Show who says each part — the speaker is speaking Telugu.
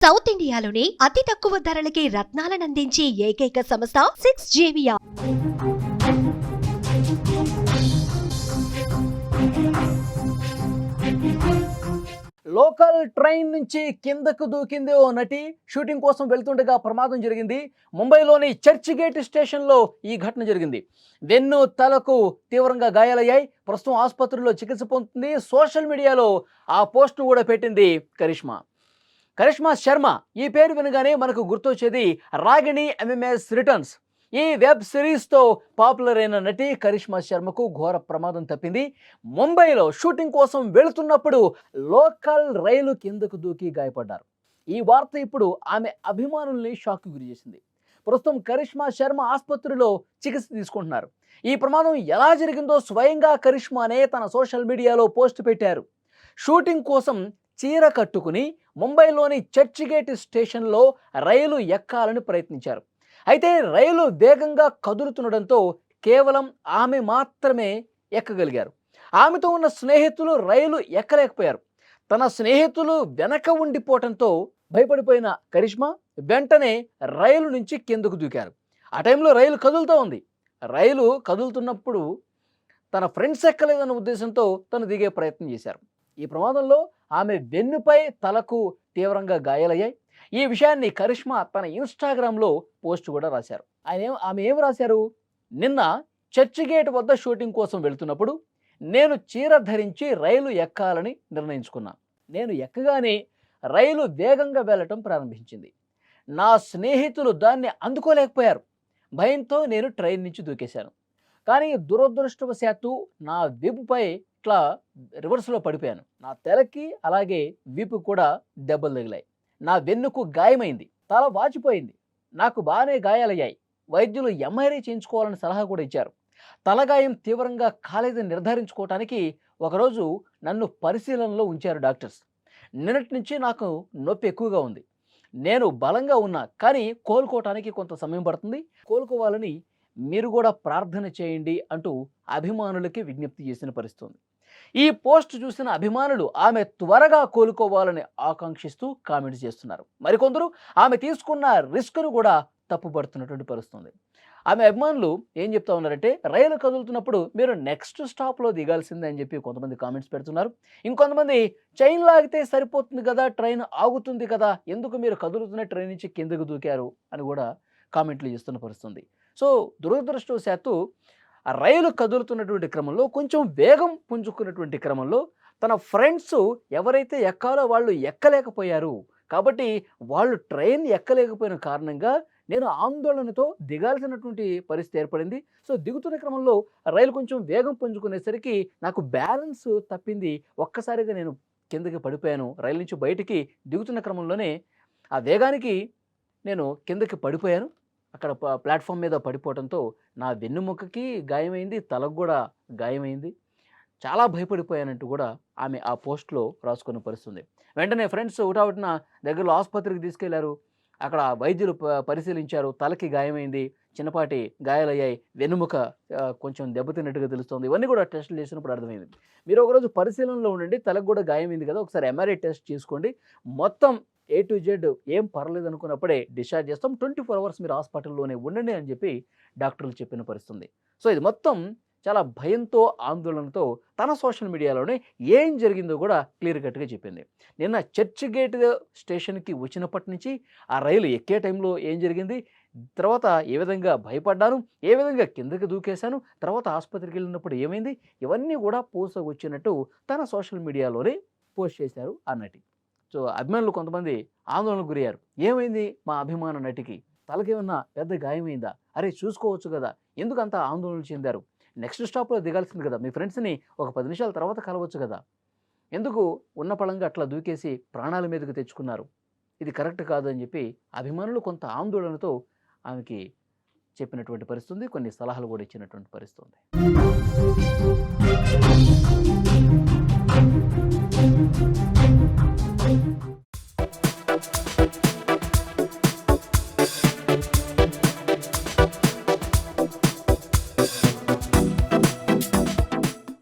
Speaker 1: సౌత్ ఇండియాలోని అతి తక్కువ ధరలకి రత్నాలనందించే ఏకైక సంస్థ 6JVR.
Speaker 2: లోకల్ ట్రైన్ నుంచి కిందకు దూకింది ఓ నటి. షూటింగ్ కోసం వెళ్తుండగా ప్రమాదం జరిగింది. ముంబైలోని చర్చ్ గేట్ స్టేషన్లో ఈ ఘటన జరిగింది. వెన్ను, తలకు తీవ్రంగా గాయాలయ్యాయి. ప్రస్తుతం ఆసుపత్రిలో చికిత్స పొందుతుంది. సోషల్ మీడియాలో ఆ పోస్ట్ను కూడా పెట్టింది కరిష్మా శర్మ. ఈ పేరు వినగానే మనకు గుర్తొచ్చేది రాగిణి MMS రిటర్న్స్. ఈ వెబ్ సిరీస్తో పాపులర్ అయిన నటి కరిష్మా శర్మకు ఘోర ప్రమాదం తప్పింది. ముంబైలో షూటింగ్ కోసం వెళుతున్నప్పుడు లోకల్ రైలు కిందకు దూకి గాయపడ్డారు. ఈ వార్త ఇప్పుడు ఆమె అభిమానుల్ని షాక్కి గురి చేసింది. ప్రస్తుతం కరిష్మా శర్మ ఆసుపత్రిలో చికిత్స తీసుకుంటున్నారు. ఈ ప్రమాదం ఎలా జరిగిందో స్వయంగా కరిష్మానే తన సోషల్ మీడియాలో పోస్ట్ పెట్టారు. షూటింగ్ కోసం చీర కట్టుకుని ముంబైలోని చర్చ్ గేట్ స్టేషన్లో రైలు ఎక్కాలని ప్రయత్నించారు. అయితే రైలు వేగంగా కదులుతుండడంతో కేవలం ఆమె మాత్రమే ఎక్కగలిగారు. ఆమెతో ఉన్న స్నేహితులు రైలు ఎక్కలేకపోయారు. తన స్నేహితులు వెనక ఉండిపోవడంతో భయపడిపోయిన కరిష్మా వెంటనే రైలు నుంచి కిందకు దూకారు. ఆ టైంలో రైలు కదులుతూ ఉంది. రైలు కదులుతున్నప్పుడు తన ఫ్రెండ్స్ ఎక్కలేదన్న ఉద్దేశంతో తను దిగే ప్రయత్నం చేశారు. ఈ ప్రమాదంలో ఆమె వెన్నుపై, తలకు తీవ్రంగా గాయాలయ్యాయి. ఈ విషయాన్ని కరిష్మా తన ఇన్స్టాగ్రామ్లో పోస్ట్ కూడా రాశారు. ఆమె ఏం రాశారు? నిన్న చర్చ్ గేట్ వద్ద షూటింగ్ కోసం వెళ్తున్నప్పుడు నేను చీర ధరించి రైలు ఎక్కాలని నిర్ణయించుకున్నాను. నేను ఎక్కగానే రైలు వేగంగా వెళ్ళటం ప్రారంభించింది. నా స్నేహితులు దాన్ని అందుకోలేకపోయారు. భయంతో నేను ట్రైన్ నుంచి దూకేశాను. కానీ దురదృష్టవశాత్తు నా వీపుపై ఇట్లా రివర్స్లో పడిపోయాను. నా తలకి అలాగే వీపు కూడా దెబ్బలు తగిలాయి. నా వెన్నుకు గాయమైంది. తల వాచిపోయింది. నాకు బాగానే గాయాలయ్యాయి. వైద్యులు MRI చేయించుకోవాలని సలహా కూడా ఇచ్చారు. తలగాయం తీవ్రంగా కాలేదని నిర్ధారించుకోవటానికి ఒకరోజు నన్ను పరిశీలనలో ఉంచారు డాక్టర్స్. నిన్నటి నుంచి నాకు నొప్పి ఎక్కువగా ఉంది. నేను బలంగా ఉన్నా, కానీ కోలుకోవటానికి కొంత సమయం పడుతుంది. కోలుకోవాలని మీరు కూడా ప్రార్థన చేయండి అంటూ అభిమానులకి విజ్ఞప్తి చేసిన పరిస్థితి. ఈ పోస్ట్ చూసిన అభిమానులు ఆమె త్వరగా కోలుకోవాలని ఆకాంక్షిస్తూ కామెంట్స్ చేస్తున్నారు. మరికొందరు ఆమె తీసుకున్న రిస్క్ను కూడా తప్పుపడుతున్నటువంటి పరిస్థితి. ఆమె అభిమానులు ఏం చెప్తా ఉన్నారంటే, రైలు కదులుతున్నప్పుడు మీరు నెక్స్ట్ స్టాప్లో దిగాల్సిందే అని చెప్పి కొంతమంది కామెంట్స్ పెడుతున్నారు. ఇంకొంతమంది చైన్ లాగితే సరిపోతుంది కదా, ట్రైన్ ఆగుతుంది కదా, ఎందుకు మీరు కదులుతున్న ట్రైన్ నుంచి కిందకు దూకారు అని కూడా కామెంట్లు చేస్తున్న పరిస్థితి. సో దురదృష్టవశాత్తు ఆ రైలు కదులుతున్నటువంటి క్రమంలో కొంచెం వేగం పుంజుకున్నటువంటి క్రమంలో తన ఫ్రెండ్స్ ఎవరైతే ఎక్కాలో వాళ్ళు ఎక్కలేకపోయారు. కాబట్టి వాళ్ళు ట్రైన్ ఎక్కలేకపోయిన కారణంగా నేను ఆందోళనతో దిగాల్సినటువంటి పరిస్థితి ఏర్పడింది. సో దిగుతున్న క్రమంలో రైలు కొంచెం వేగం పుంజుకునేసరికి నాకు బ్యాలెన్స్ తప్పింది. ఒక్కసారిగా నేను కిందకి పడిపోయాను. రైలు నుంచి బయటికి దిగుతున్న క్రమంలోనే ఆ వేగానికి నేను కిందకి పడిపోయాను. అక్కడ ప్లాట్ఫామ్ మీద పడిపోవడంతో నా వెన్నుముక్కకి గాయమైంది, తలకు కూడా గాయమైంది. చాలా భయపడిపోయానంటూ కూడా ఆమె ఆ పోస్ట్లో రాసుకున్న పరిస్థితుంది. వెంటనే ఫ్రెండ్స్ హుటాహుటిన దగ్గరలో ఆసుపత్రికి తీసుకెళ్లారు. అక్కడ వైద్యులు పరిశీలించారు. తలకి గాయమైంది, చిన్నపాటి గాయాలయ్యాయి, వెన్నుముక కొంచెం దెబ్బతిన్నట్టుగా తెలుస్తుంది. ఇవన్నీ కూడా టెస్టులు చేసినప్పుడు అర్థమైంది. మీరు ఒకరోజు పరిశీలనలో ఉండండి. తలకు కూడా గాయమైంది కదా, ఒకసారి MRI టెస్ట్ చేసుకోండి. మొత్తం A to Z ఏం పర్లేదు అనుకున్నప్పుడే డిశ్చార్జ్ చేస్తాం. 24 అవర్స్ మీరు హాస్పిటల్లోనే ఉండండి అని చెప్పి డాక్టర్లు చెప్పిన పరిస్థితుంది. సో ఇది మొత్తం చాలా భయంతో, ఆందోళనతో తన సోషల్ మీడియాలోనే ఏం జరిగిందో కూడా క్లియర్ కట్గా చెప్పింది. నిన్న చర్చ్ గేట్ స్టేషన్కి వచ్చినప్పటి నుంచి ఆ రైలు ఎక్కే టైంలో ఏం జరిగింది, తర్వాత ఏ విధంగా భయపడ్డాను, ఏ విధంగా కిందకి దూకేశాను, తర్వాత ఆసుపత్రికి వెళ్ళినప్పుడు ఏమైంది, ఇవన్నీ కూడా వచ్చినట్టు తన సోషల్ మీడియాలోనే పోస్ట్ చేశారు ఆ నటి. సో అభిమానులు కొంతమంది ఆందోళనకు గురయ్యారు. ఏమైంది మా అభిమాన నటికి, తలకేమన్నా పెద్ద గాయమైందా, అరే చూసుకోవచ్చు కదా, ఎందుకు అంత ఆందోళన చెందారు, నెక్స్ట్ స్టాప్లో దిగాల్సింది కదా, మీ ఫ్రెండ్స్ని ఒక 10 నిమిషాల తర్వాత కలవచ్చు కదా, ఎందుకు ఉన్న పళంగా అట్లా దూకేసి ప్రాణాల మీదకు తెచ్చుకున్నారు, ఇది కరెక్ట్ కాదు అని చెప్పి అభిమానులు కొంత ఆందోళనతో ఆమెకి చెప్పినటువంటి పరిస్థితి, కొన్ని సలహాలు కూడా ఇచ్చినటువంటి పరిస్థితి.